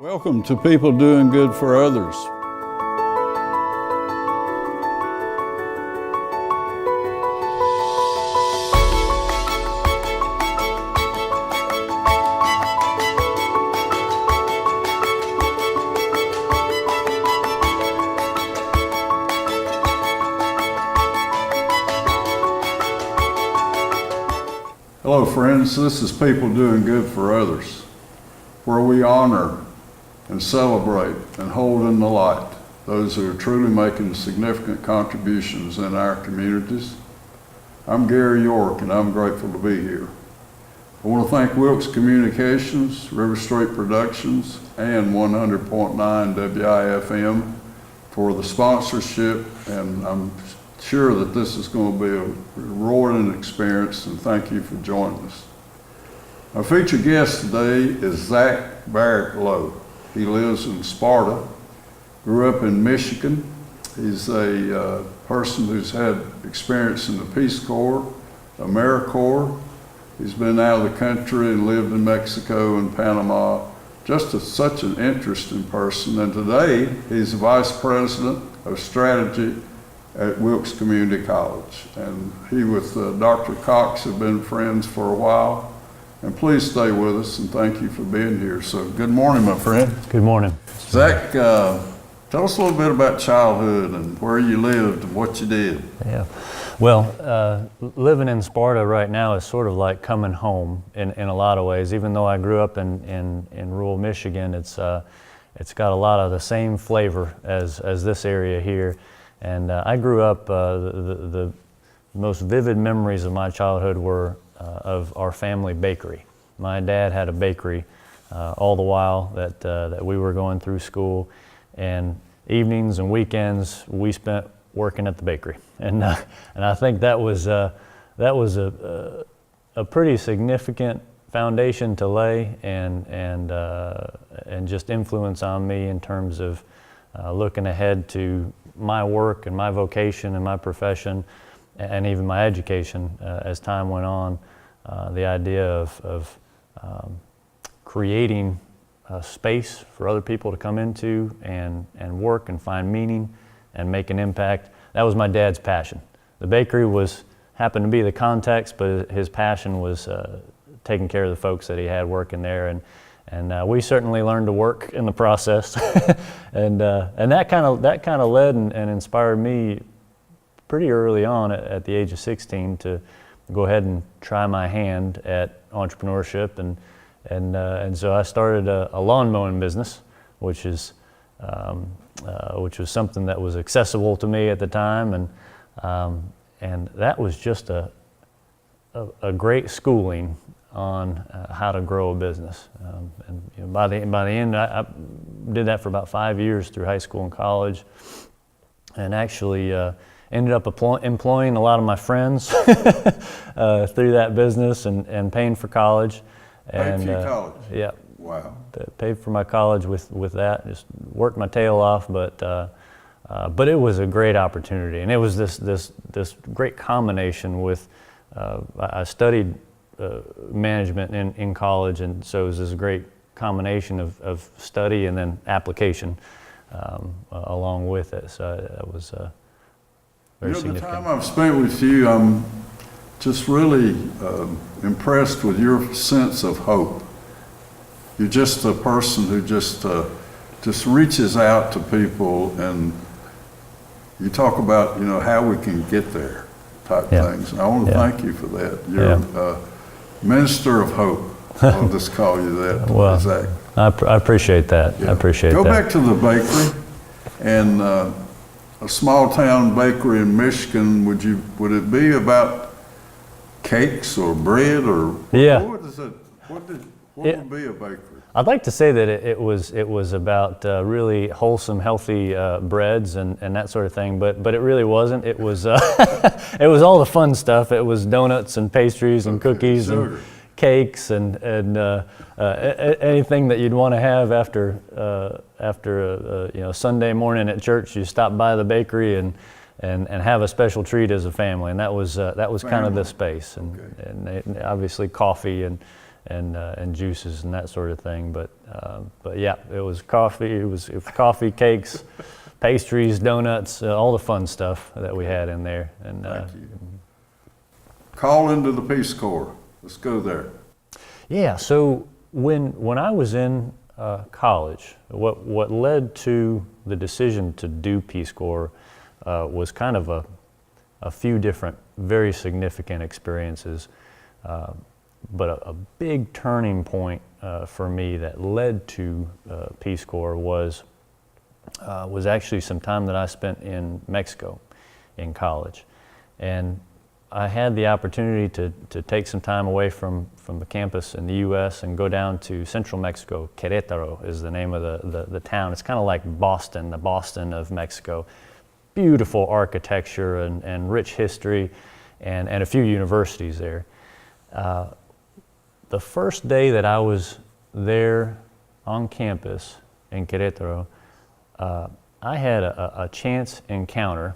Welcome to People Doing Good for Others. Hello friends, this is People Doing Good for Others, where we honor and celebrate and hold in the light those who are truly making significant contributions in our communities. I'm Gary York and I'm grateful to be here. I want to thank Wilkes Communications, RiverStreet Productions, and 100.9 WIFM for the sponsorship, and I'm sure that this is going to be a rewarding experience, and thank you for joining us. Our featured guest today is Zach Barricklow. He lives in Sparta, grew up in Michigan. He's a person who's had experience in the Peace Corps, AmeriCorps. He's been out of the country and lived in Mexico and Panama. Just such an interesting person. And today, he's the Vice President of Strategy at Wilkes Community College. And he with Dr. Cox have been friends for a while. And please stay with us, and thank you for being here. So good morning, my friend. Good morning. Zach, tell us a little bit about childhood and where you lived and what you did. Yeah. Well, living in Sparta right now is sort of like coming home in a lot of ways. Even though I grew up in rural Michigan, it's got a lot of the same flavor as this area here. And I grew up, the most vivid memories of my childhood were of our family bakery. My dad had a bakery all the while that we were going through school, and evenings and weekends we spent working at the bakery. And I think that was a pretty significant foundation to lay and just influence on me in terms of looking ahead to my work and my vocation and my profession, and even my education as time went on. The idea of creating a space for other people to come into and work and find meaning and make an impact, that was my dad's passion. The bakery happened to be the context, but his passion was taking care of the folks that he had working there, and we certainly learned to work in the process. and that kind of led and inspired me pretty early on at the age of 16 to go ahead and try my hand at entrepreneurship, and so I started a lawn mowing business, which was something that was accessible to me at the time, and that was just a great schooling on how to grow a business. And you know, by the end, I did that for about 5 years through high school and college, and actually ended up employing a lot of my friends through that business and paying for college. Paid for your college? Yeah. Wow. Paid for my college with that. Just worked my tail off, but it was a great opportunity, and it was this great combination with. I studied management in college, and so it was this great combination of study and then application along with it. So that was. Very the time I've spent with you, I'm just really impressed with your sense of hope. You're just a person who just reaches out to people, and you talk about how we can get there type things. And I want to thank you for that. You're a minister of hope. I'll just call you that. Well, Zach. I appreciate that. Yeah. I appreciate that. Go back to the bakery and. A small town bakery in Michigan, would it be about cakes or bread or what would be a bakery? I'd like to say that it was about really wholesome, healthy breads and that sort of thing, but it really wasn't. It was it was all the fun stuff. It was donuts and pastries and cookies and cakes and anything that you'd want to have after Sunday morning at church. You stop by the bakery and have a special treat as a family, and that was kind of the space, and obviously coffee and and juices and that sort of thing. But yeah, it was coffee. It was coffee, cakes, pastries, donuts, all the fun stuff that we had in there. And Thank you. Call into the Peace Corps. Let's go there. yeah, so when I was in college, what led to the decision to do Peace Corps was kind of a few different, very significant experiences. But a big turning point for me that led to Peace Corps was actually some time that I spent in Mexico in college. And I had the opportunity to take some time away from the campus in the U.S. and go down to central Mexico. Querétaro is the name of the town. It's kind of like Boston, the Boston of Mexico. Beautiful architecture and rich history and a few universities there. The first day that I was there on campus in Querétaro, I had a chance encounter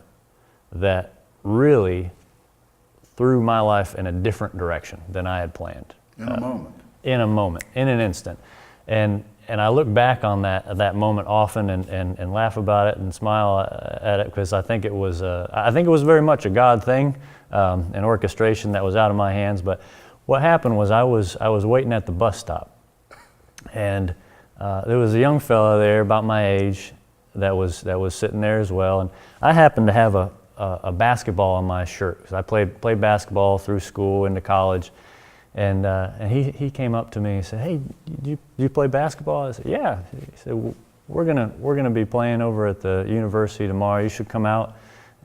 that really threw my life in a different direction than I had planned. In a moment. In a moment, in an instant. And I look back on that moment often and laugh about it and smile at it, because I think it was very much a God thing, an orchestration that was out of my hands. But what happened was I was waiting at the bus stop, and there was a young fella there about my age that was sitting there as well, and I happened to have a basketball on my shirt because I played basketball through school into college, and he came up to me and said, "Hey, do you play basketball?" I said, "Yeah." He said, well, "We're gonna be playing over at the university tomorrow. You should come out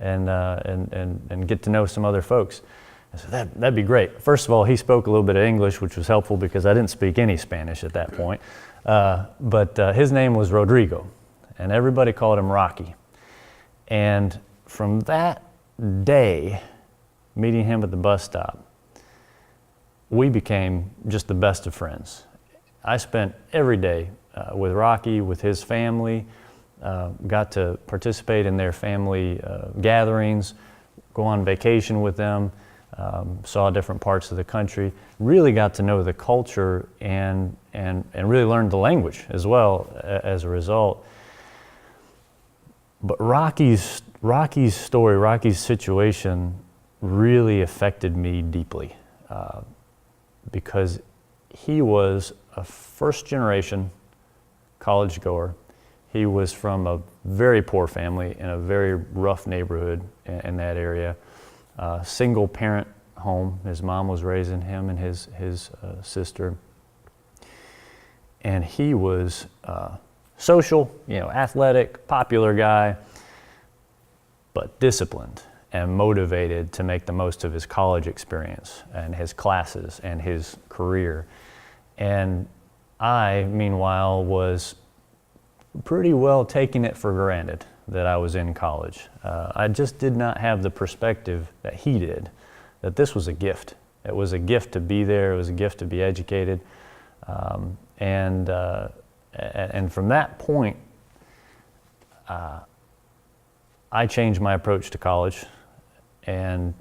and get to know some other folks." I said, that'd be great. First of all, he spoke a little bit of English, which was helpful because I didn't speak any Spanish at that point. But his name was Rodrigo, and everybody called him Rocky. And from that day, meeting him at the bus stop, we became just the best of friends. I spent every day with Rocky, with his family, got to participate in their family gatherings, go on vacation with them, saw different parts of the country, really got to know the culture and really learned the language as well as a result. But Rocky's story, Rocky's situation really affected me deeply because he was a first-generation college goer. He was from a very poor family in a very rough neighborhood in that area. Single parent home. His mom was raising him and his sister. And he was social, athletic, popular guy, but disciplined and motivated to make the most of his college experience and his classes and his career. And I, meanwhile, was pretty well taking it for granted that I was in college. I just did not have the perspective that he did, that this was a gift. It was a gift to be there. It was a gift to be educated. And from that point, I changed my approach to college and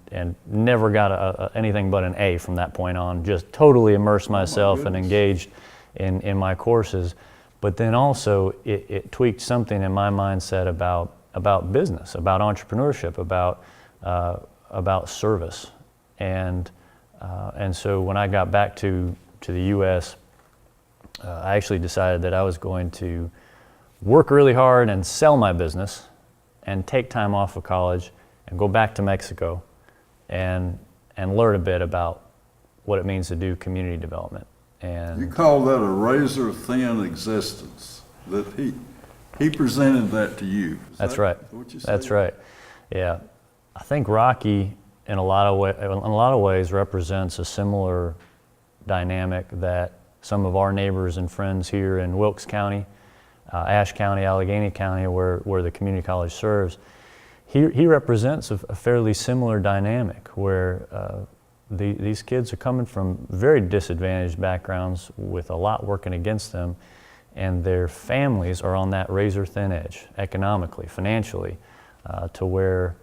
never got anything but an A from that point on. Just totally immersed myself and engaged in my courses. But then also it tweaked something in my mindset about business, about entrepreneurship, about service. And so when I got back to the U.S., I actually decided that I was going to work really hard and sell my business and take time off of college and go back to Mexico and learn a bit about what it means to do community development. And you call that a razor-thin existence, that he presented that to you. That's right. What you said? That's right. Yeah. I think Rocky in a lot of ways represents a similar dynamic that some of our neighbors and friends here in Wilkes County, Ashe County, Allegheny County, where the community college serves, he represents a fairly similar dynamic where these kids are coming from very disadvantaged backgrounds with a lot working against them, and their families are on that razor-thin edge economically, financially, to where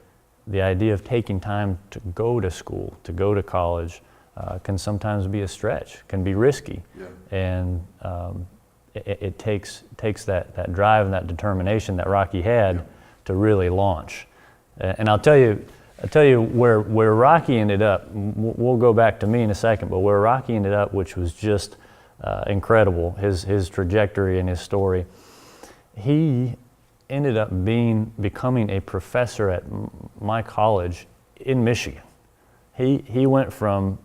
the idea of taking time to go to school, to go to college, can sometimes be a stretch, can be risky. Yeah. And it takes that drive and that determination that Rocky had to really launch. And I'll tell you where Rocky ended up. We'll go back to me in a second, but where Rocky ended up, which was just incredible, his trajectory and his story. He ended up becoming a professor at my college in Michigan. He went from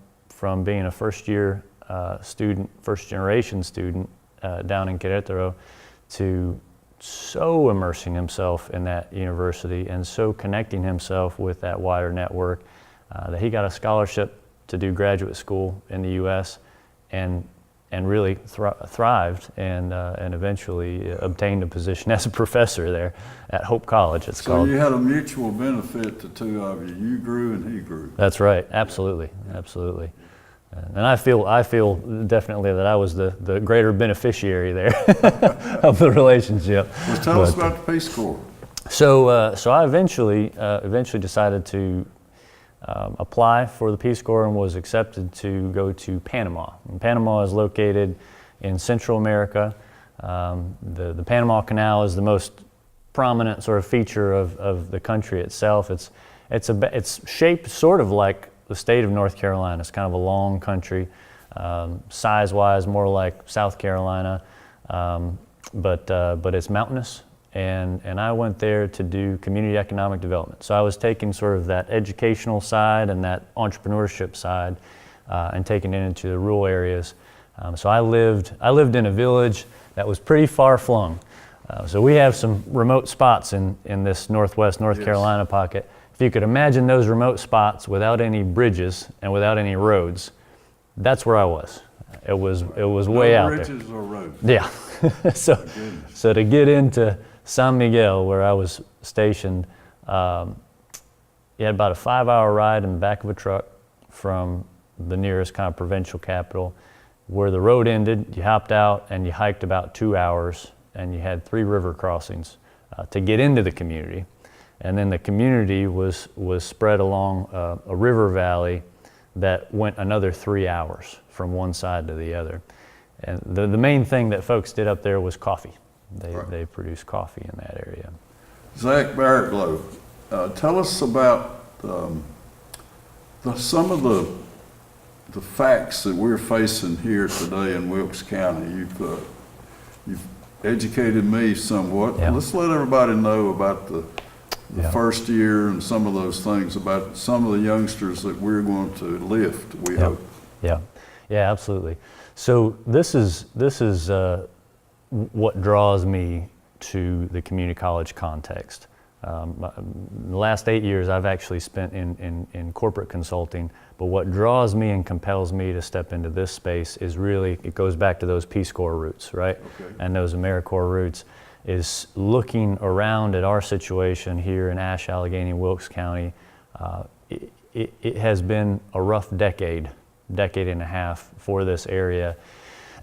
being a first generation student down in Querétaro to so immersing himself in that university and so connecting himself with that wider network that he got a scholarship to do graduate school in the U.S. and really thrived and eventually obtained a position as a professor there at Hope College. It's so called. You had a mutual benefit, the two of you. You grew and he grew. That's right. Absolutely, absolutely. And I feel definitely that I was the greater beneficiary there of the relationship. Well, tell us about the Peace Corps. So I eventually decided to apply for the Peace Corps and was accepted to go to Panama. And Panama is located in Central America. The Panama Canal is the most prominent sort of feature of the country itself. It's shaped sort of like the state of North Carolina. It's kind of a long country, size-wise more like South Carolina, but it's mountainous. And I went there to do community economic development. So I was taking sort of that educational side and that entrepreneurship side and taking it into the rural areas. So I lived in a village that was pretty far flung. So we have some remote spots in this northwest North Carolina pocket. If you could imagine those remote spots without any bridges and without any roads, that's where I was. It was way out there. Bridges or roads. Yeah. So to get into San Miguel, where I was stationed, you had about a 5-hour ride in the back of a truck from the nearest kind of provincial capital. Where the road ended, you hopped out and you hiked about 2 hours, and you had 3 river crossings to get into the community. And then the community was spread along a river valley that went another 3 hours from one side to the other. And the main thing that folks did up there was coffee. They produced coffee in that area. Zach Barricklow, tell us about some of the facts that we're facing here today in Wilkes County. You've educated me somewhat. Yeah. Let's let everybody know about the first year and some of those things, about some of the youngsters that we're going to lift, we hope. Yeah, absolutely. So this is what draws me to the community college context. The last 8 years I've actually spent in corporate consulting, but what draws me and compels me to step into this space is really, it goes back to those Peace Corps roots, right? Okay. And those AmeriCorps roots, is looking around at our situation here in Ashe, Allegheny, Wilkes County. It has been a rough decade and a half for this area.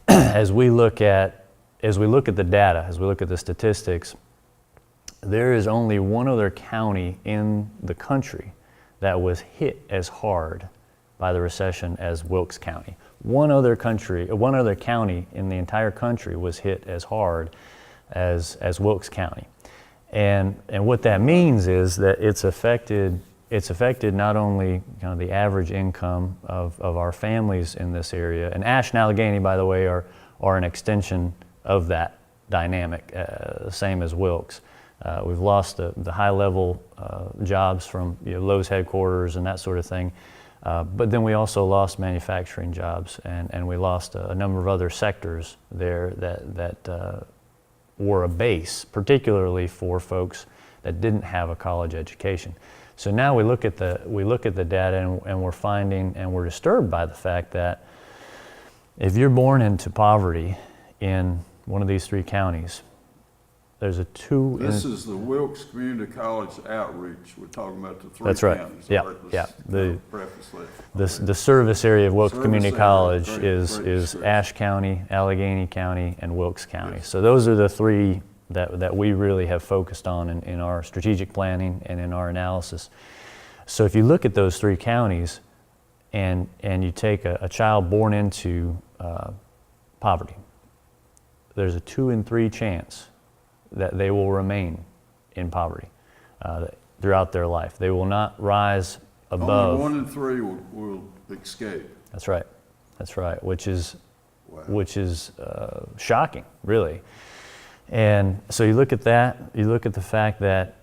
As we look at the data, as we look at the statistics, there is only one other county in the country that was hit as hard by the recession as Wilkes County. One other county in the entire country was hit as hard as Wilkes County. And what that means is that it's affected not only kind of the average income of our families in this area, and Ashe and Allegheny, by the way, are an extension of that dynamic, same as Wilkes. We've lost the high-level jobs from Lowe's headquarters and that sort of thing, but then we also lost manufacturing jobs, and we lost a number of other sectors there that were a base, particularly for folks that didn't have a college education. So now we look at the data and we're finding, and we're disturbed by the fact that if you're born into poverty in one of these 3 counties, there's a 2. This is the Wilkes Community College outreach. We're talking about the 3 That's right. counties. Yeah. The The service area of Wilkes Service Community area, College great, is great. Ashe County, Allegheny County, and Wilkes County. Yes. So those are the 3 that we really have focused on in our strategic planning and in our analysis. So if you look at those 3 counties, and you take a child born into poverty, there's a 2 in 3 chance that they will remain in poverty throughout their life. They will not rise above. Only 1 in 3 will escape. That's right. That's right. Which is Wow. shocking, really. And so you look at that. You look at the fact that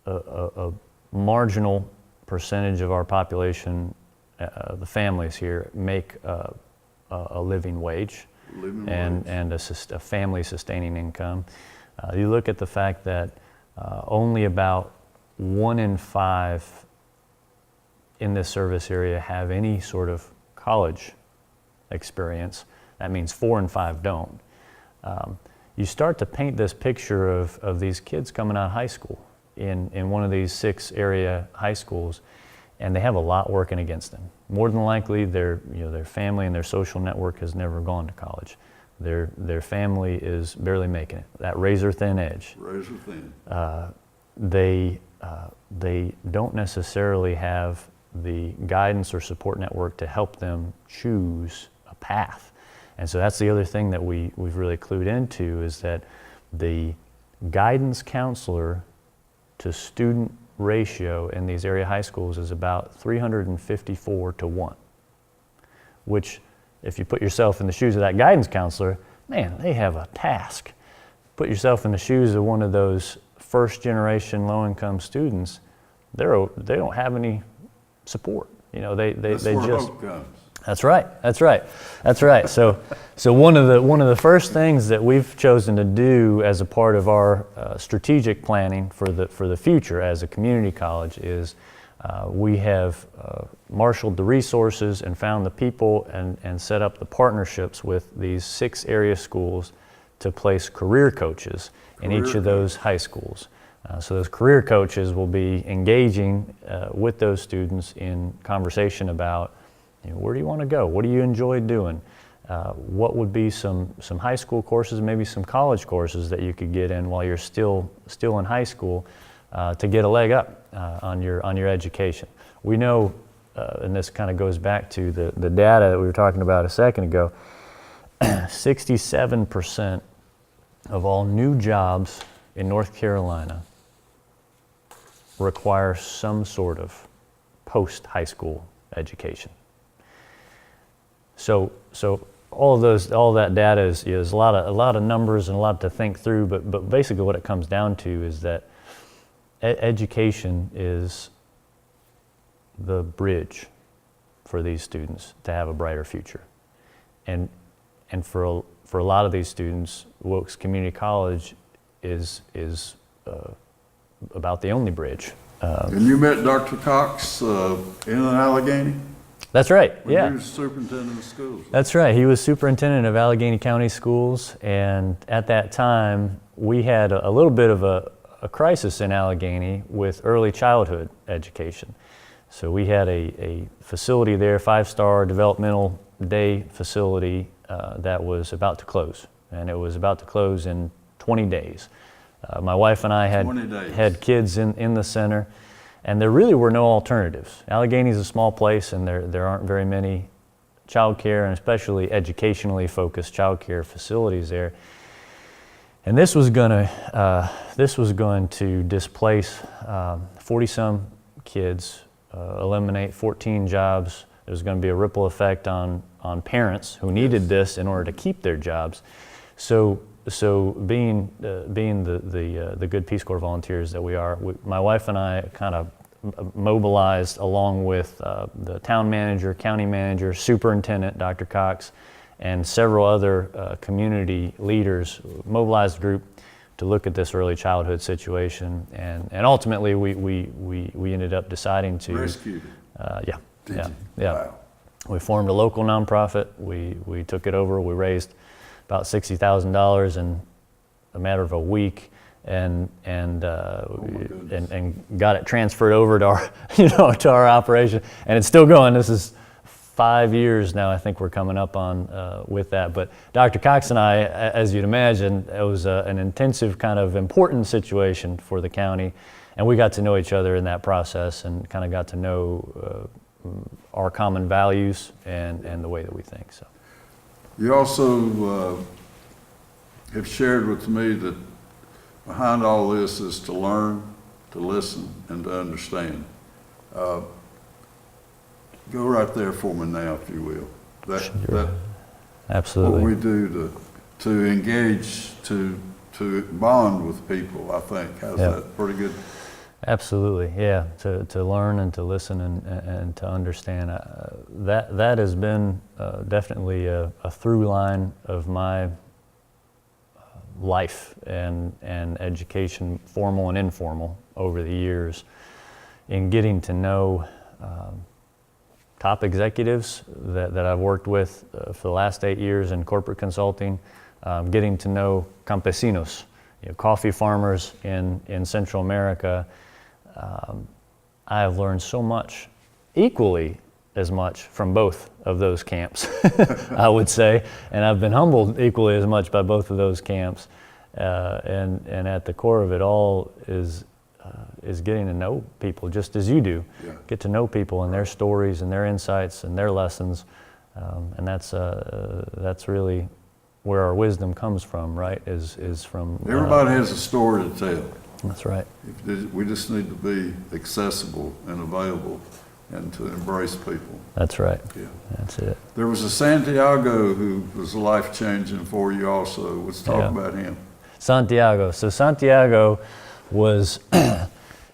a marginal percentage of our population, the families here, make a living wage and a family sustaining income. You look at the fact that only about 1 in 5 in this service area have any sort of college experience. That means 4 in 5 don't. You start to paint this picture of these kids coming out of high school in one of these 6 area high schools, and they have a lot working against them. More than likely, their family and their social network has never gone to college. Their family is barely making it. That razor thin edge. Razor thin. They don't necessarily have the guidance or support network to help them choose a path. And so that's the other thing that we've really clued into, is that the guidance counselor to student ratio in these area high schools is about 354 to 1, which, if you put yourself in the shoes of that guidance counselor, man, they have a task. Put yourself in the shoes of one of those first generation low income students, they don't have any support. They That's where just hope comes. That's right. So one of the first things that we've chosen to do as a part of our strategic planning for the future as a community college is we have marshaled the resources and found the people and set up the partnerships with these 6 area schools to place career coaches in each of those high schools. So those career coaches will be engaging with those students in conversation about, where do you want to go? What do you enjoy doing? What would be some high school courses, maybe some college courses that you could get in while you're still in high school to get a leg up on your education. We know, and this kind of goes back to the data that we were talking about a second ago, 67% of all new jobs in North Carolina require some sort of post-high school education. So all that data is a lot of numbers and a lot to think through, but basically what it comes down to is that education is the bridge for these students to have a brighter future. And for a lot of these students, Wilkes Community College is about the only bridge. And you met Dr. Cox in Allegheny? That's right, yeah. He was superintendent of schools. That's right, he was superintendent of Allegheny County Schools, and at that time, we had a little bit of a crisis in Allegheny with early childhood education. So we had a facility there, 5-star developmental day facility that was about to close, and it was about to close in 20 days. My wife and I had kids in the center, and there really were no alternatives. Allegheny is a small place, and there aren't very many child care, and especially educationally focused child care facilities there. And this was going to displace 40-some kids, eliminate 14 jobs. There was going to be a ripple effect on parents who needed this in order to keep their jobs. So being the good Peace Corps volunteers that we are, my wife and I kind of mobilized along with the town manager, county manager, superintendent, Dr. Cox, and several other community leaders, mobilized a group to look at this early childhood situation, and ultimately we ended up deciding to rescue it. Yeah. Wow. We formed a local nonprofit. We took it over. We raised about $60,000 in a matter of a week, and got it transferred over to our to our operation, and it's still going. This is 5 years now, I think we're coming up on with that. But Dr. Cox and I, as you'd imagine, it was an intensive kind of important situation for the county, and we got to know each other in that process and kind of got to know our common values and the way that we think. So, You also have shared with me that behind all this is to learn, to listen, and to understand. Go right there for me now, if you will. That absolutely. what we do to engage, to bond with people, I think. How's that? Pretty good? Absolutely, yeah. To learn and to listen and to understand. That has been definitely a through line of my life and education, formal and informal, over the years, in getting to know top executives that I've worked with for the last 8 years in corporate consulting, getting to know campesinos, coffee farmers in Central America. I have learned so much, equally as much, from both of those camps, I would say, and I've been humbled equally as much by both of those camps. And at the core of it all is getting to know people, just as you do. Yeah. Get to know people and their stories and their insights and their lessons, and that's really where our wisdom comes from, right? Is from Everybody has a story to tell. That's right. We just need to be accessible and available and to embrace people. That's right. Yeah. That's it. There was a Santiago who was life-changing for you also. Let's talk about him. Santiago. So Santiago was,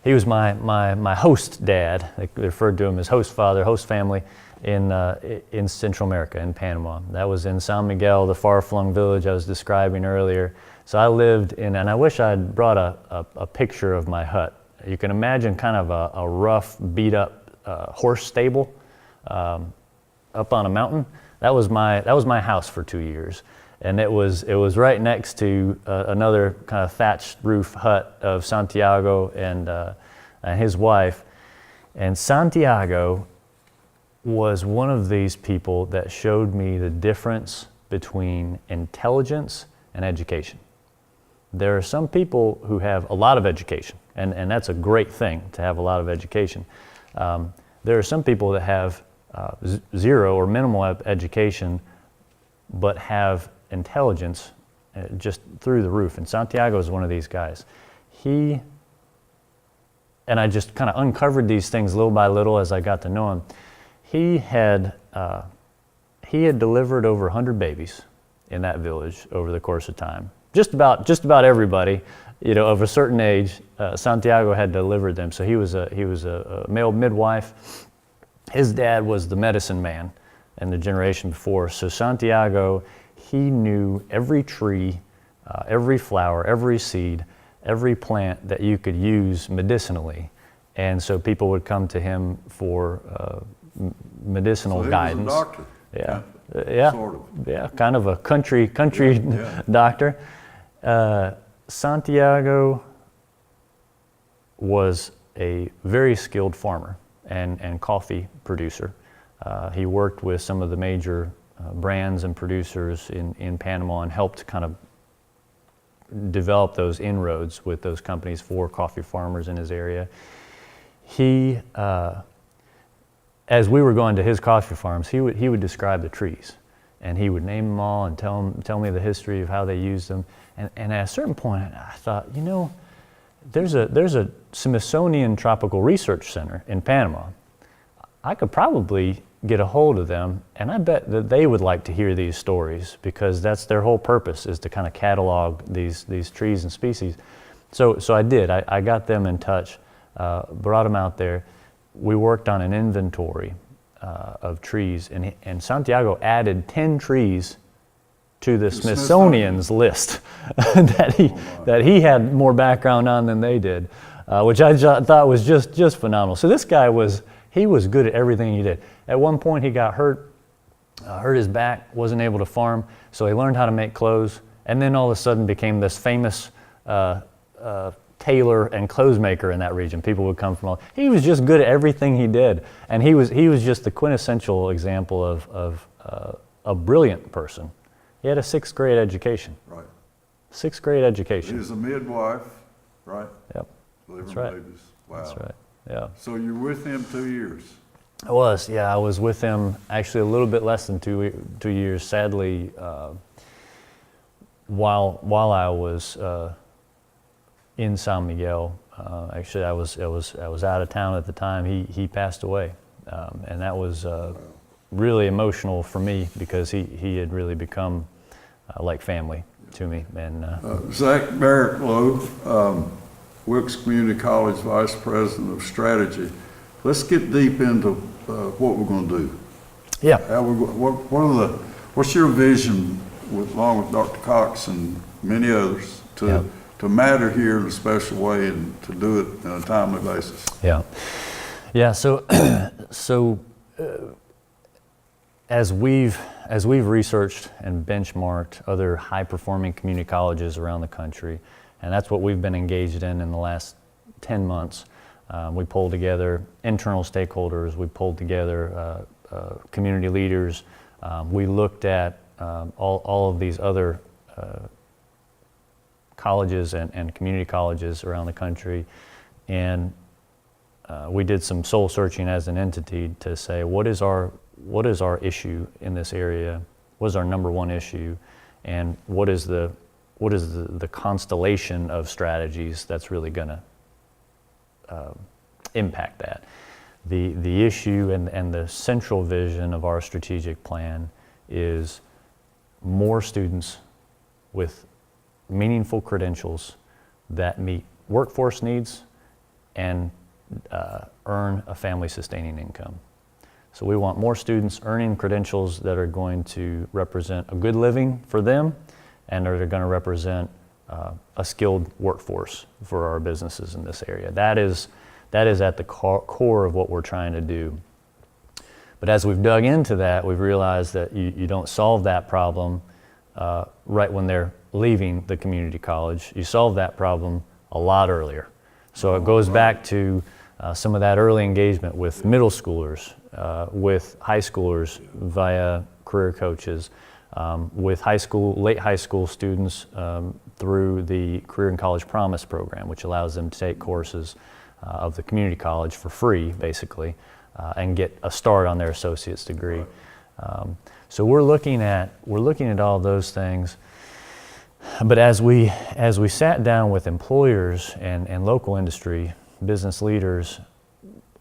he was my host dad. They referred to him as host father, host family in Central America, in Panama. That was in San Miguel, the far-flung village I was describing earlier. So I lived in, and I wish I'd brought a picture of my hut. You can imagine kind of a rough, beat-up horse stable up on a mountain. That was my house for 2 years, and it was right next to another kind of thatched roof hut of Santiago and his wife. And Santiago was one of these people that showed me the difference between intelligence and education. There are some people who have a lot of education, and that's a great thing to have a lot of education. There are some people that have zero or minimal education, but have intelligence just through the roof. And Santiago is one of these guys. And I just kind of uncovered these things little by little as I got to know him. He had delivered over 100 babies in that village over the course of time. Just about everybody, of a certain age, Santiago had delivered them. So he was a male midwife. His dad was the medicine man in the generation before. So Santiago, he knew every tree, every flower, every seed, every plant that you could use medicinally. And so people would come to him for medicinal guidance. Was a doctor. Yeah. Sort of. Yeah, kind of a country doctor. Santiago was a very skilled farmer and coffee producer. He worked with some of the major brands and producers in Panama and helped kind of develop those inroads with those companies for coffee farmers in his area. He, as we were going to his coffee farms, he would describe the trees, and he would name them all and tell me the history of how they used them. And at a certain point, I thought, there's a Smithsonian Tropical Research Center in Panama. I could probably get a hold of them, and I bet that they would like to hear these stories, because that's their whole purpose, is to kind of catalog these trees and species. So I did. I got them in touch, brought them out there. We worked on an inventory of trees, and Santiago added 10 trees to the Smithsonian's list that he had more background on than they did, which I thought was just phenomenal. So this guy was good at everything he did. At one point he got hurt his back, wasn't able to farm, so he learned how to make clothes, and then all of a sudden became this famous tailor and clothes maker in that region. People would come from all. He was just good at everything he did, and he was just the quintessential example of a brilliant person. He had a 6th grade education. Right. 6th grade education. He was a midwife, right? Yep. Delivering That's right. babies. Wow. That's right. Yeah. So you're with him 2 years. I was. Yeah, I was with him actually a little bit less than 2 years. Sadly, while I was in San Miguel, actually I was out of town at the time. He passed away, and that was really emotional for me because he had really become like family to me. And Zach Barricklow, Wilkes Community College Vice President of Strategy. Let's get deep into what we're going to do. yeah, What's your vision, along with Dr. Cox and many others, to matter here in a special way and to do it on a timely basis? Yeah. So as we've researched and benchmarked other high-performing community colleges around the country, and that's what we've been engaged in the last 10 months. We pulled together internal stakeholders, we pulled together community leaders, we looked at all of these other colleges and community colleges around the country, and we did some soul searching as an entity to say, what is our issue in this area? What is our number one issue? And what is the constellation of strategies that's really going to impact that? The issue and the central vision of our strategic plan is more students with meaningful credentials that meet workforce needs and earn a family-sustaining income. So we want more students earning credentials that are going to represent a good living for them and are going to represent a skilled workforce for our businesses in this area. That is at the core of what we're trying to do. But as we've dug into that, we've realized that you don't solve that problem right when they're leaving the community college. You solve that problem a lot earlier. So it goes back to some of that early engagement with middle schoolers, with high schoolers via career coaches, with late high school students through the Career and College Promise program, which allows them to take courses of the community college for free, basically, and get a start on their associate's degree. So we're looking at all those things. But as we sat down with employers and local industry, business leaders,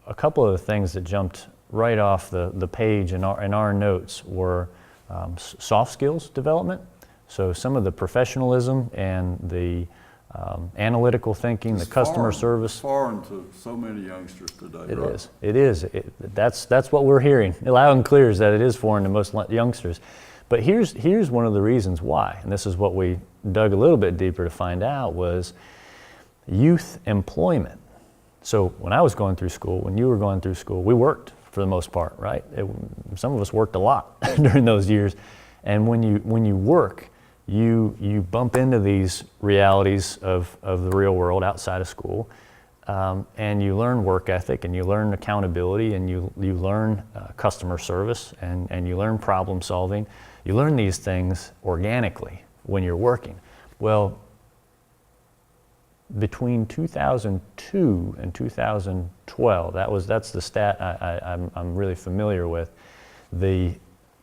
a couple of the things that jumped right off the page in our notes were soft skills development. So some of the professionalism and the analytical thinking, the customer service. Foreign to so many youngsters today. It is. That's what we're hearing. Loud and clear is that it is foreign to most youngsters. But here's one of the reasons why, and this is what we dug a little bit deeper to find out, was youth employment. So when I was going through school, when you were going through school, we worked for the most part, right? Some of us worked a lot during those years. And when you work, you bump into these realities of the real world outside of school, and you learn work ethic, and you learn accountability, and you learn customer service, and you learn problem solving. You learn these things organically when you're working. Well, between 2002 and 2012, that's the stat I'm really familiar with, the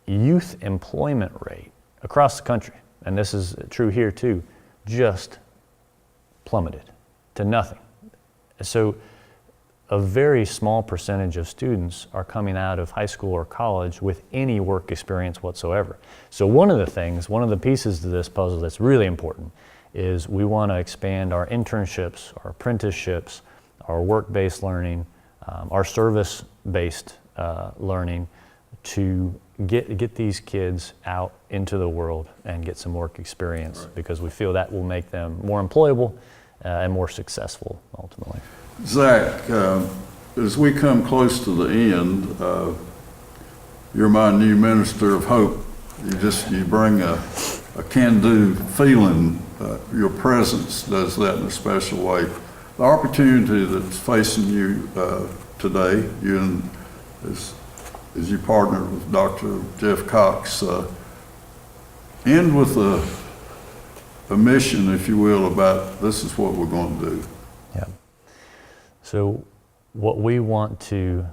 youth employment rate across the country, and this is true here too, just plummeted to nothing. So a very small percentage of students are coming out of high school or college with any work experience whatsoever. So one of the pieces to this puzzle that's really important is we want to expand our internships, our apprenticeships, our work-based learning, our service-based learning to get these kids out into the world and get some work experience, right, because we feel that will make them more employable and more successul ultimately. Zach, as we come close to the end, you're my new minister of hope. You bring a can-do feeling. Your presence does that in a special way. The opportunity that's facing you today, you and as you partnered with Dr. Jeff Cox, end with a mission, if you will, about this is what we're going to do. Yeah. So what we want to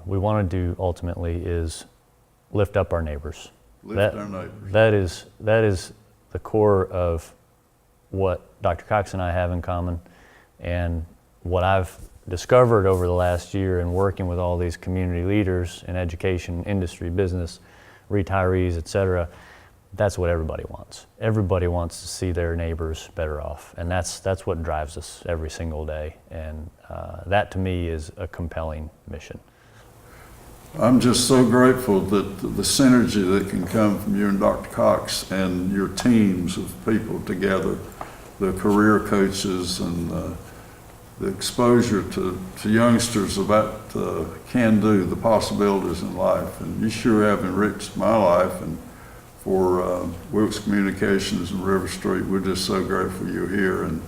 do ultimately is lift up our neighbors. Lift our neighbors. That is the core of what Dr. Cox and I have in common, and what I've discovered over the last year in working with all these community leaders in education, industry, business, retirees, et cetera. That's what everybody wants. Everybody wants to see their neighbors better off, and that's what drives us every single day, and that to me is a compelling mission. I'm just so grateful that the synergy that can come from you and Dr. Cox and your teams of people together, the career coaches and the exposure to youngsters about can-do, the possibilities in life. And you sure have enriched my life, and for Wilkes Communications and RiverStreet, we're just so grateful you're here, and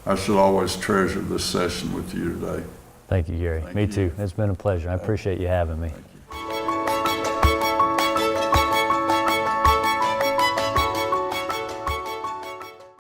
I shall always treasure this session with you today. Thank you, Gary. Me too. It's been a pleasure. I appreciate you having me.